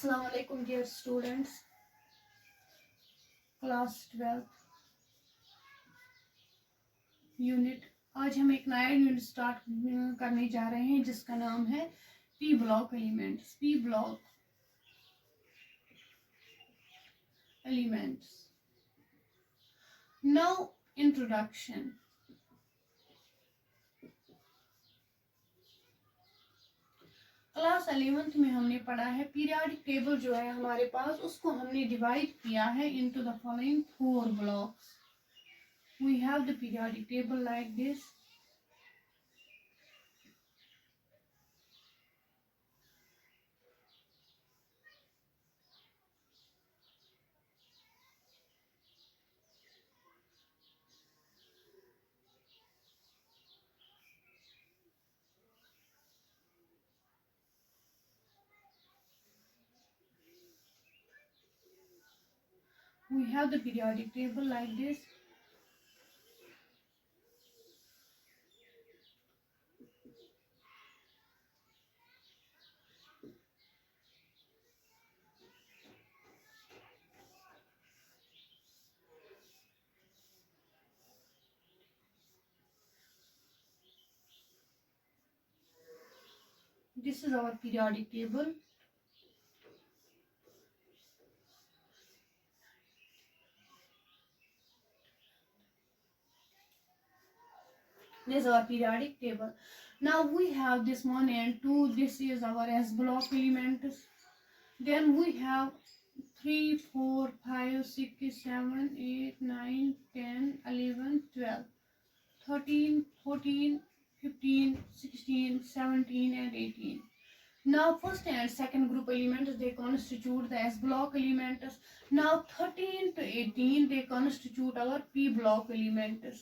अस्सलाम वालेकुम dear students, class 12 unit. आज हम एक नया यूनिट स्टार्ट करने जा रहे हैं जिसका नाम है P block elements. P block elements. Now introduction. Class 11th में हमने पढ़ा है पीरियोडिक टेबल जो है हमारे पास, उसको हमने डिवाइड किया है into the following 4 blocks. We have the periodic table like this. We have the periodic table like this. This is our periodic table. This is our periodic table. Now we have this 1 and 2. This is our S block elements. Then we have 3, 4, 5, 6, 7, 8, 9, 10, 11, 12, 13, 14, 15, 16, 17 and 18. Now first and second group elements, they constitute the S block elements. Now 13 to 18, they constitute our P block elements.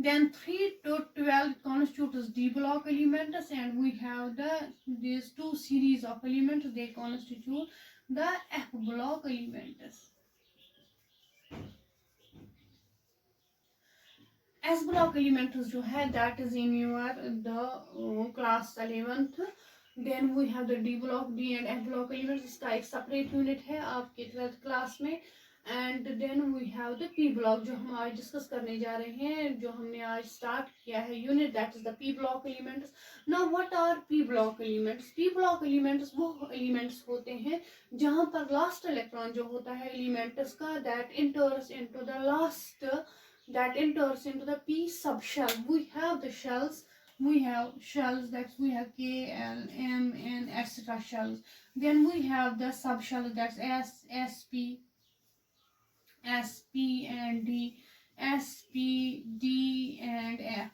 Then 3 to 12 constitutes D block elements, and we have these two series of elements, they constitute the F block elements. S block elements जो है that is in your the class 11th. Then we have the D block, D and F block elements. इसका एक separate unit है आपके 12th class में. And then we have the P block जो हम आज डिस्कस करने जा रहे हैं, जो हमने आज स्टार्ट किया है unit, that is the P block elements. Now what are P block elements? P block elements वो elements होते हैं जहाँ पर last electron जो होता है elements का that enters into the P subshell. We have the shells. We have shells that we have K, L, M, N, etc. shells. Then we have the subshell that's S, SP, SP and D, SP, D and F.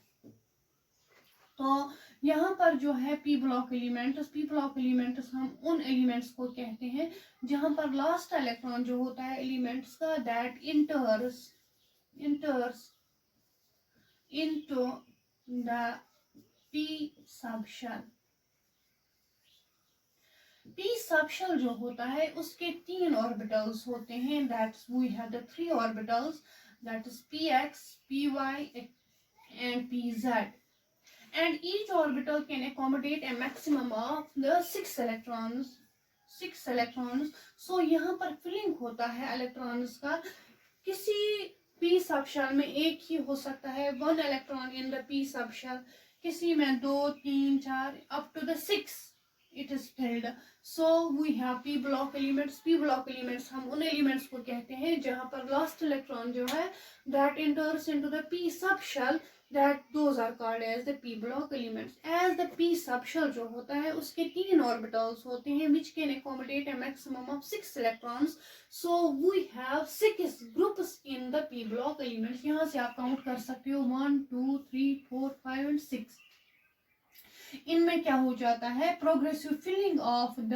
तो यहाँ पर जो है P block elements हम उन elements को कहते हैं जहाँ पर last electron जो होता है elements का that enters into the P subshell. P subshell जो होता है उसके 3 orbitals होते हैं, that's we have the 3 orbitals, that is px, py and pz, and each orbital can accommodate a maximum of the 6 electrons. So यहाँ पर filling होता है electrons का, किसी P subshell में एक ही हो सकता है, 1 electron in the P subshell, किसी में 2, 3, 4 up to the 6 it is filled. So we have P block elements. P block elements हम उन elements को कहते हैं जहाँ पर last electron जो है that enters into the P subshell, that those are called as the P block elements. As the P subshell जो होता है उसके 3 orbitals होते हैं which can accommodate a maximum of 6 electrons. So we have 6 groups in the P block elements. यहाँ से आप count कर सकते हो 1, 2, 3, 4, 5 and 6. इनमें क्या हो जाता है, progressive filling of the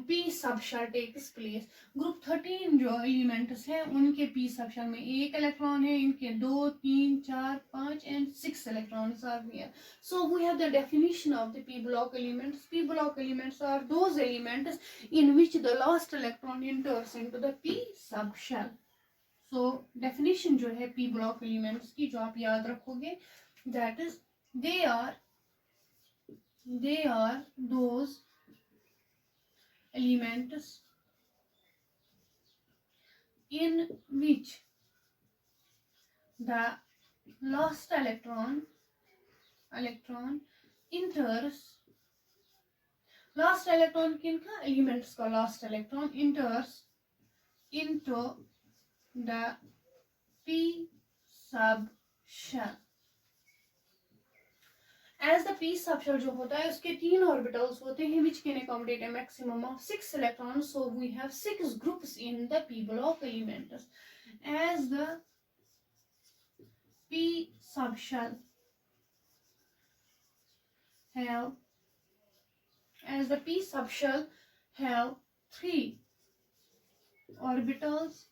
P subshell takes place. Group 13 जो एलिमेंट्स हैं उनके P सबशेल में 1 इलेक्ट्रॉन है, इनके 2, 3, 4, 5 and 6 electrons are here. So we have the definition of the P block elements. P block elements are those elements in which the last electron enters into the P subshell. So definition जो है P block elements की जो आप याद रखोगे, that is they are those elements in which the last electron enters, last electron किनका, elements का last electron enters into the p subshell. As the p subshell जो होता है उसके 3 orbitals होते हैं which can accommodate a maximum of 6 electrons. So we have 6 groups in the p block elements. As the p subshell have 3 orbitals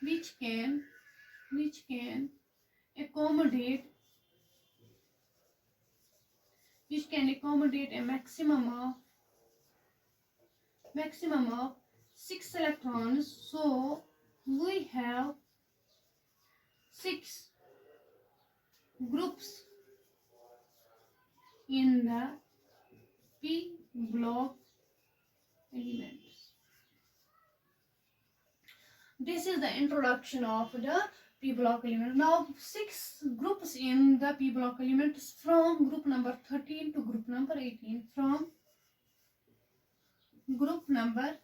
which can accommodate a maximum of 6 electrons. So we have 6 groups in the p block elements. This is the introduction of the p block element. Now 6 groups in the p block elements from group number 13 to group number 18. From group number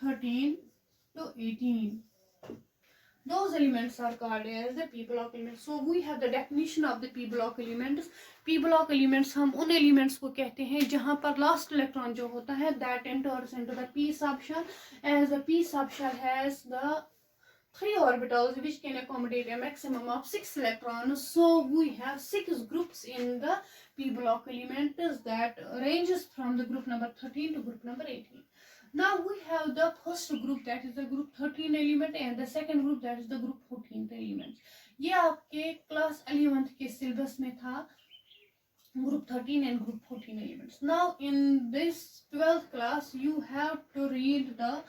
13 to 18. Those elements are called as the p block elements. So we have the definition of the p block elements. p block elements हम उन elements को कहते हैं जहाँ पर last electron जो होता है that enters into the p subshell. As the p subshell has the 3 orbitals which can accommodate a maximum of 6 electrons. So we have 6 groups in the p block elements that ranges from the group number 13 to group number 18. Now we have the first group that is the group 13 element and the second group that is the group 14th element. ये आपके class 11th के syllabus में था group 13 and group 14 elements. Now in this 12th class you have to read the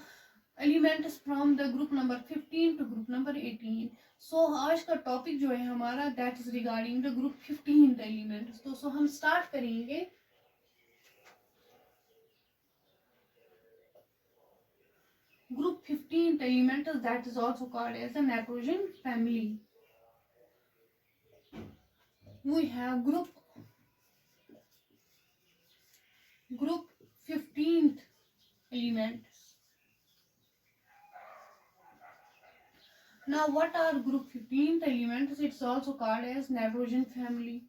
elements from the group number 15 to group number 18. So आज का topic जो है हमारा that is regarding the group 15th elements. तो हम start करेंगे group 15th element, that is also called as the nitrogen family. We have group 15th elements. Now what are group 15th elements? It's also called as nitrogen family.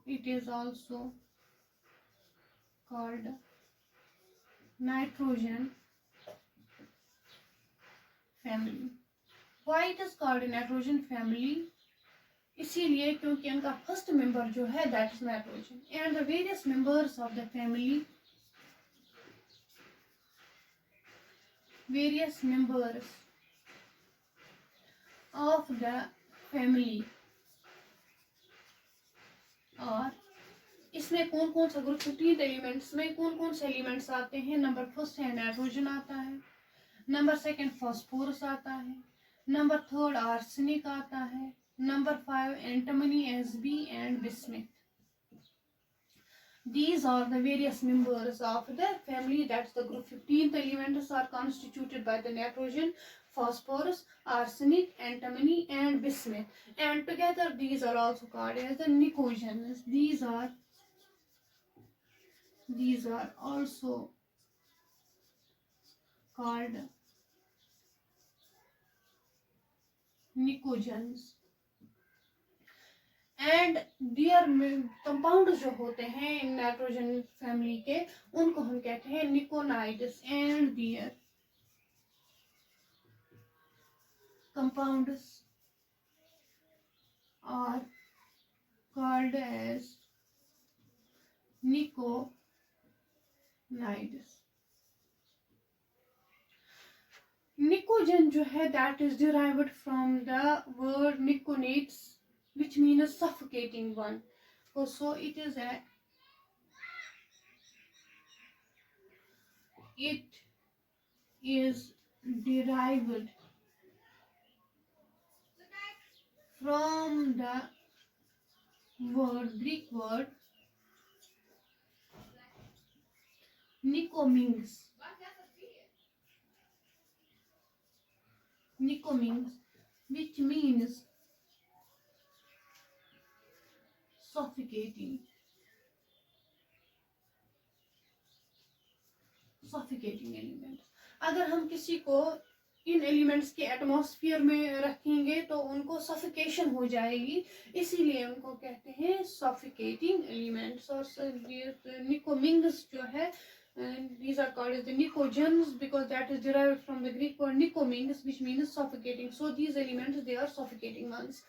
It is also called nitrogen family. Why it is called a nitrogen family? इसीलिए क्योंकि उनका first member जो है that is nitrogen and the various members of the family, various members of the family और इसमें कौन कौन सा ग्रुप 15 एलिमेंट्स में कौन कौन से एलिमेंट्स आते हैं. नंबर फर्स्ट है नाइट्रोजन आता है, नंबर सेकंड फॉस्फोरस आता है, नंबर थर्ड आर्सेनिक आता है, number 5 antimony, Sb and bismuth. These are the various members of the family, that's the group 15th elements are constituted by the nitrogen, phosphorus, arsenic, antimony and bismuth, and together these are also called as the nicogens. These are also called nicogens. And their compound जो होते हैं nitrogen family के उनको हम कहते हैं pnictides. And their compounds are called as pnictides. Pnicogen जो है that is derived from the word निकोनेट्स which means suffocating one. So it is derived from the Greek word Nicomings. Nicomings, which means suffocating. Suffocating element. अगर हम किसी को इन elements के atmosphere में रखेंगे तो उनको सफिकेशन हो जाएगी, इसीलिए उनको कहते हैं सफिकेटिंग एलिमेंट्स. और निकोमिंग्स जो है, these are called as the nicogens because that is derived from the Greek word nikomings, which means suffocating. So these elements, they are suffocating ones.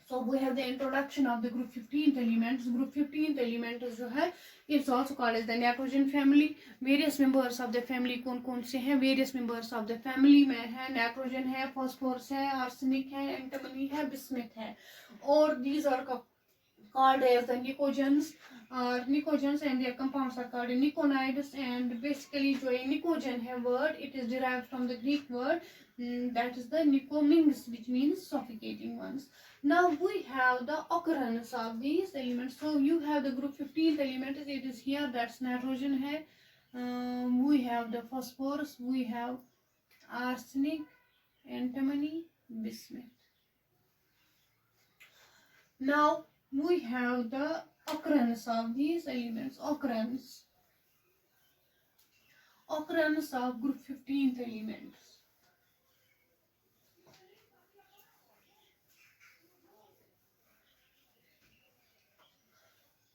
So we have the introduction of the group 15th elements. Group 15th element जो है, it's also called as the nitrogen family. Various members of the family कौन कौन से हैं? Various members of the family में है nitrogen है, phosphorus है, arsenic है, antimony है, bismuth है. और these are called as the nicogens. Nicogens and their compounds are called niconides. And basically जो ये nicogen है word, it is derived from the Greek word that is the nicomings, which means suffocating ones. Now we have the occurrence of these elements. So you have the group 15th element, it is here, that's nitrogen hai. We have the phosphorus, we have arsenic, antimony, bismuth. Now we have the occurrence of these elements. Occurrence of group 15th elements.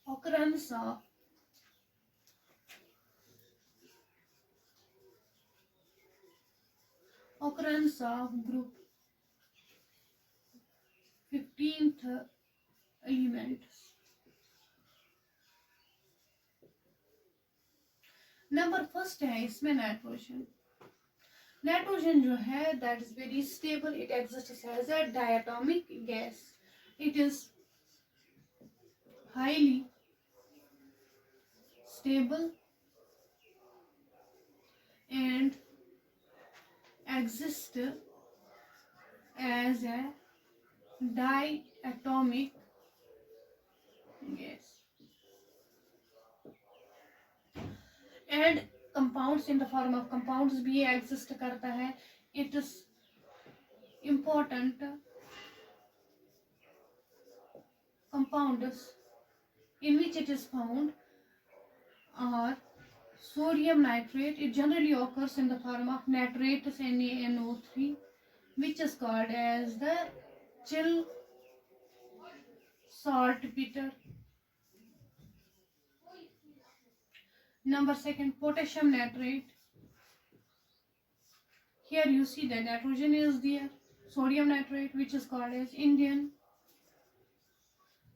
Occurrence of group 15th elements. Number first है इसमें nitrogen. Nitrogen जो है that is very stable, it exists as a diatomic gas. It is highly stable and exists as a diatomic gas. And compounds in the form of compounds भी exist करता है. It is important compounds in which it is found are sodium nitrate. It generally occurs in the form of nitrate NaNO3, which is called as the chill saltpeter. Number second, potassium nitrate. Here you see that nitrogen is there. Sodium nitrate, which is called as Indian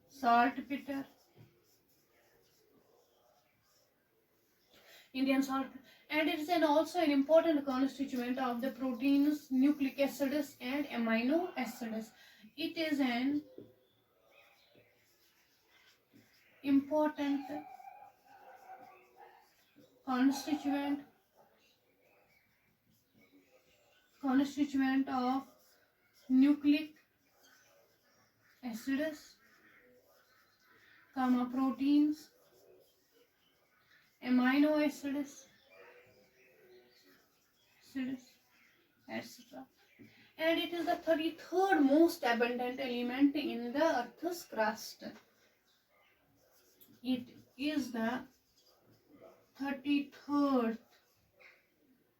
saltpeter. Indian salt, and it is also an important constituent of the proteins, nucleic acids and amino acids. It is an important constituent of nucleic acids, proteins, amino acids, etc. And it is the 33rd most abundant element in the Earth's crust. It is the 33rd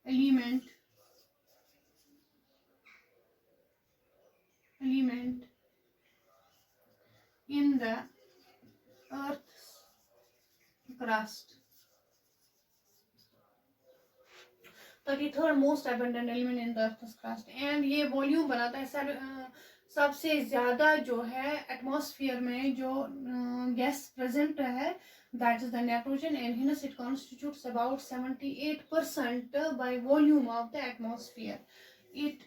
element in the Earth's crust. 33rd most abundant element in the Earth's crust. And ये volume बनाता है सबसे ज्यादा जो है atmosphere में जो gas present है, that is the nitrogen, and hence it constitutes about 78% by volume of the atmosphere. It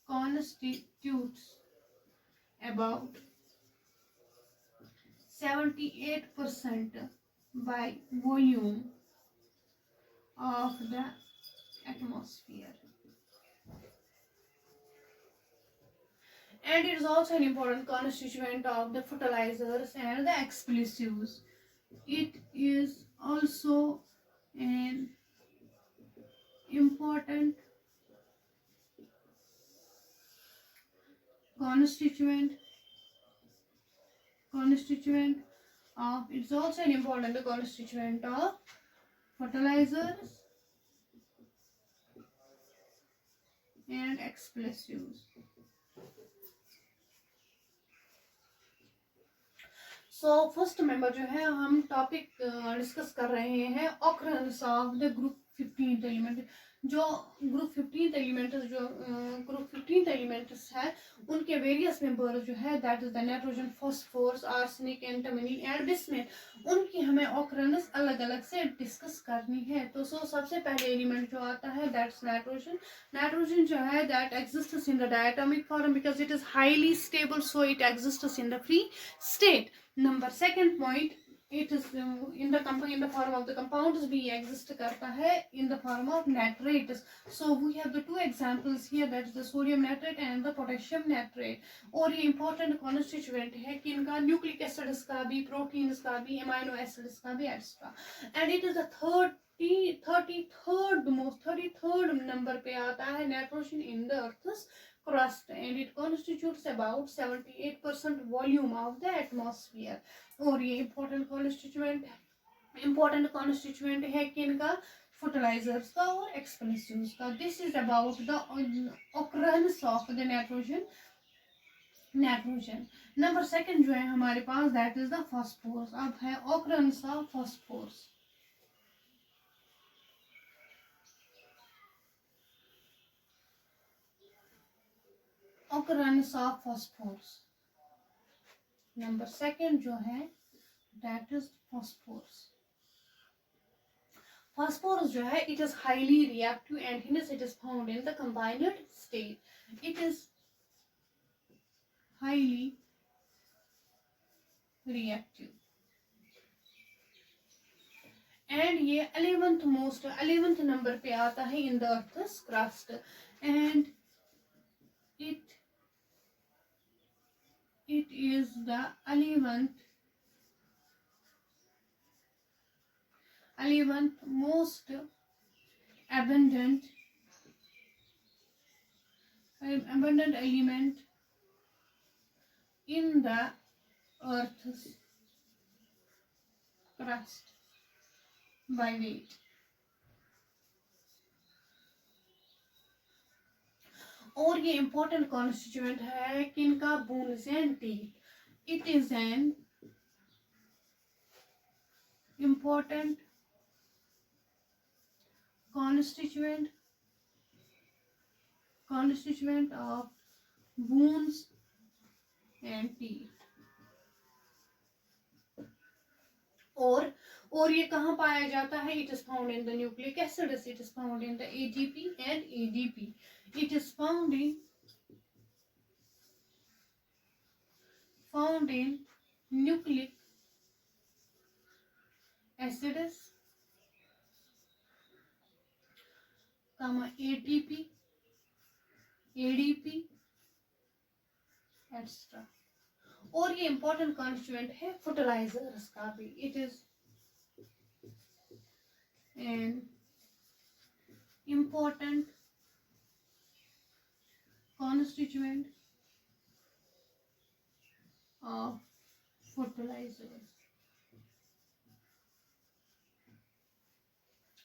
constitutes about 78% by volume of the atmosphere. And it is also an important constituent of the fertilizers and the explosives. It is also an important constituent constituent of it's also an important constituent of fertilizers and explosives. So first member जो है हम topic discuss कर रहे हैं occurrence of the group 15th element. जो group 15th elements है उनके various members जो है that is the nitrogen, phosphorus, arsenic, antimony and bismuth. उनकी हमें ऑकरेंस अलग अलग से डिस्कस करनी है. तो सबसे पहले एलिमेंट जो आता है दैट्स नाइट्रोजन. नाइट्रोजन जो है that exists in the diatomic form because it is highly stable, so it exists in the free state. Number second point, it is in the form of the compounds भी exist करता है in the form of nitrates. So we have the two examples here, that is the sodium nitrate and the potassium nitrate. और ये important constituent है कि इनका nucleic acids का भी, proteins का भी, amino acids का भी etc. And it is the 33rd number पे आता है nitrogen in the earth's crust, and it constitutes about 78% volume of the atmosphere. और ये important constituent है किनका, fertilizers का और explosives का. This is about the occurrence of the nitrogen. Number second जो है हमारे पास that is the phosphorus. अब है occurrence of phosphorus. occurrence of phosphorus. Number second जो है that is phosphorus. Phosphorus जो है it is highly reactive and hence it is found in the combined state. It is highly reactive and ये 11th number पे आता है in the earth's crust, and it is the 11th most abundant element in the earth's crust by weight. और ये important constituent है किनका, bones and teeth. It is an important constituent of bones and teeth. और ये कहाँ पाया जाता है, it is found in the nucleic acids, it is found in the ATP and ADP. It is found in nucleic acids, ATP, ADP, etc. और ये important constituent है fertilizers का भी. It is an important constituent of fertilizers.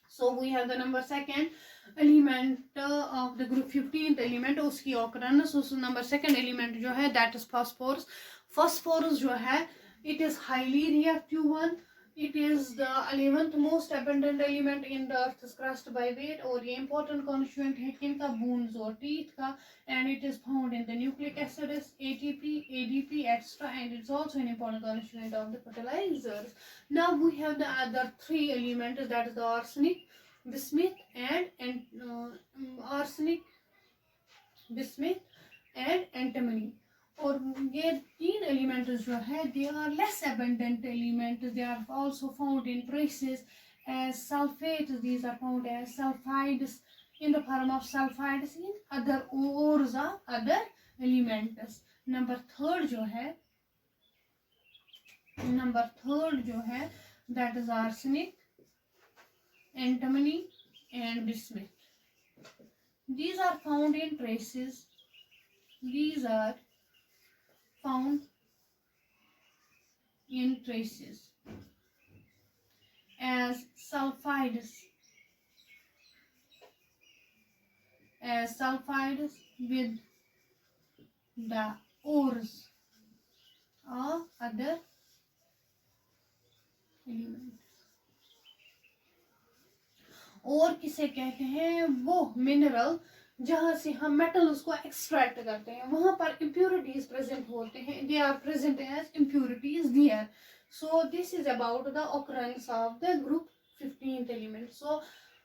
So we have the number second element of the group 15th element, उसकी occurrence. उस number second element जो है that is phosphorus. Phosphorus जो है it is highly reactive one. It is the 11th most abundant element in the earth's crust by weight. और ये important constituent है किनका, bones और teeth का, and it is found in the nucleic acids, ATP, ADP, etc. and it's also an important constituent of the fertilizers. Now we have the other three elements, that is the arsenic, bismuth and antimony. और ये तीन elements जो है they are less abundant elements. They are also found in traces as sulfates. These are found as sulfides in the form of sulfides in other ores of other elements. Number third जो है that is arsenic, antimony, and bismuth. These are found in traces. These are found in traces as sulfides, with the ores of other elements. और किसे कहते हैं? वो mineral जहां से हम मेटल्स को एक्सट्रैक्ट करते हैं, वहां पर इम्प्योरिटीज प्रेजेंट होते हैं. They are present as impurities there. So this is about the occurrence of the group 15th element. So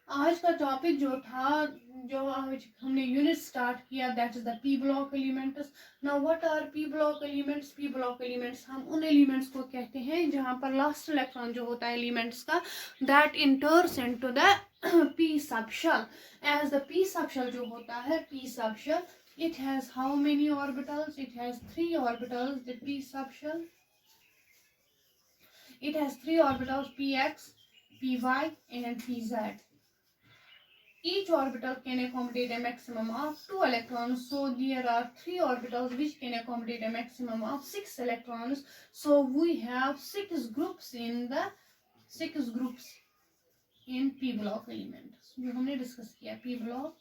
आज का टॉपिक जो था, जो आज हमने यूनिट स्टार्ट किया, that is the P block elements. Now what are P block elements? P block elements हम उन एलिमेंट्स को कहते हैं जहां पर लास्ट इलेक्ट्रॉन जो होता है एलिमेंट्स का, that इंटर्स into the p subshell. As the p subshell जो होता है, p subshell, it has how many orbitals? It has 3 orbitals. The p subshell, it has 3 orbitals, px, py, and pz. Each orbital can accommodate a maximum of 2 electrons. So there are 3 orbitals which can accommodate a maximum of 6 electrons. So we have 6 groups in p block elements जो हमने discuss किया, p block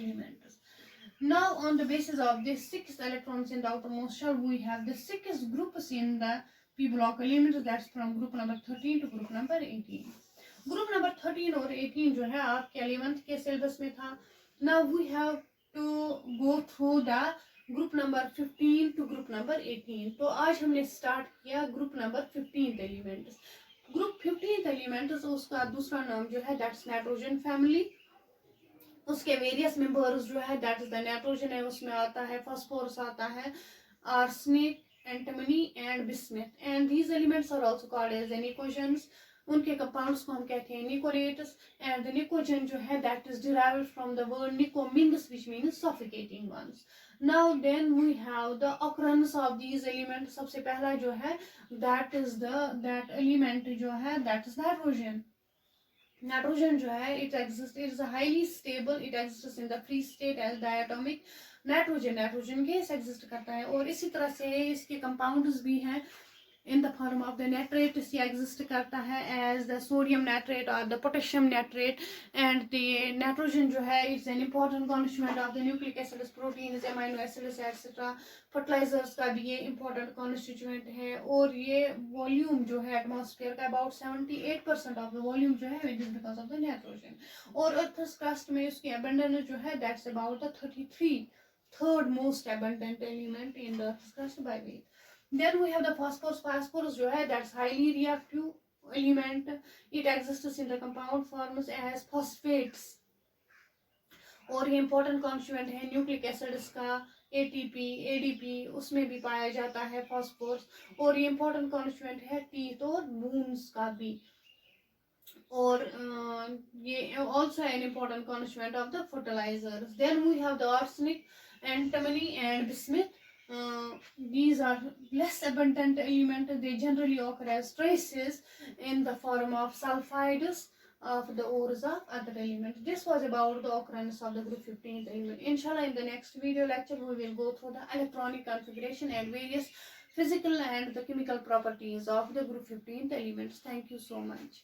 elements. Now on the basis of this 6 electrons in the outermost shell, we have the 6 groups in the p block elements. That's from group number 13 to group number 18. Group number 13 और 18 जो है आपके 11th के syllabus में था. Now we have to go through the group number 15 to group number 18. तो आज हमने स्टार्ट किया group number 15th elements. Group 15th elements, उसका दूसरा नाम जो है दैट्स नाइट्रोजन फैमिली. उसके वेरियस मेंबर्स जो है दैट इज द नाइट्रोजन है, उसमें आता है फास्फोरस, आता है arsenic, antimony and bismuth. And these elements are also called as pnicogens. उनके कंपाउंड्स को हम कहते हैं निकोलेट्स. एंड द निकोजन जो है that is derived from the word निकोमिंग्स which means suffocating ones. Now then we have the occurrence of these elements. सबसे पहला जो है दैट एलिमेंट जो है दैट इज नाइट्रोजन. नाइट्रोजन जो है it is highly stable. It exists in the free state as diatomic nitrogen gas exist करता है. और इसी तरह से इसके कंपाउंड्स भी हैं in the form of the nitrate. ये exist करता है as the sodium nitrate or the potassium nitrate. And the nitrogen जो है it's an important constituent of the nucleic acids, proteins, amino acids etc. fertilizers का भी ये important constituent है. और ये volume जो है atmosphere का about 78% of the volume जो है it is because of the nitrogen. और earth's crust में उसकी abundance जो है that's about the 33rd most abundant element in the earth's crust by weight. Then we have the phosphorus. Phosphorus जो है that's highly reactive element. It exists in the compound forms as phosphates. और ये important constituent है nucleic acids का, ATP, ADP, उसमें भी पाया जाता है phosphorus. और ये important constituent है teeth और bones का भी. और ये also an important constituent of the fertilizers. Then we have the arsenic, antimony and bismuth. These are less abundant elements. They generally occur as traces in the form of sulfides of the ores of other elements. This was about the occurrence of the group 15th element. Inshallah, in the next video lecture, we will go through the electronic configuration and various physical and the chemical properties of the group 15th elements. Thank you so much.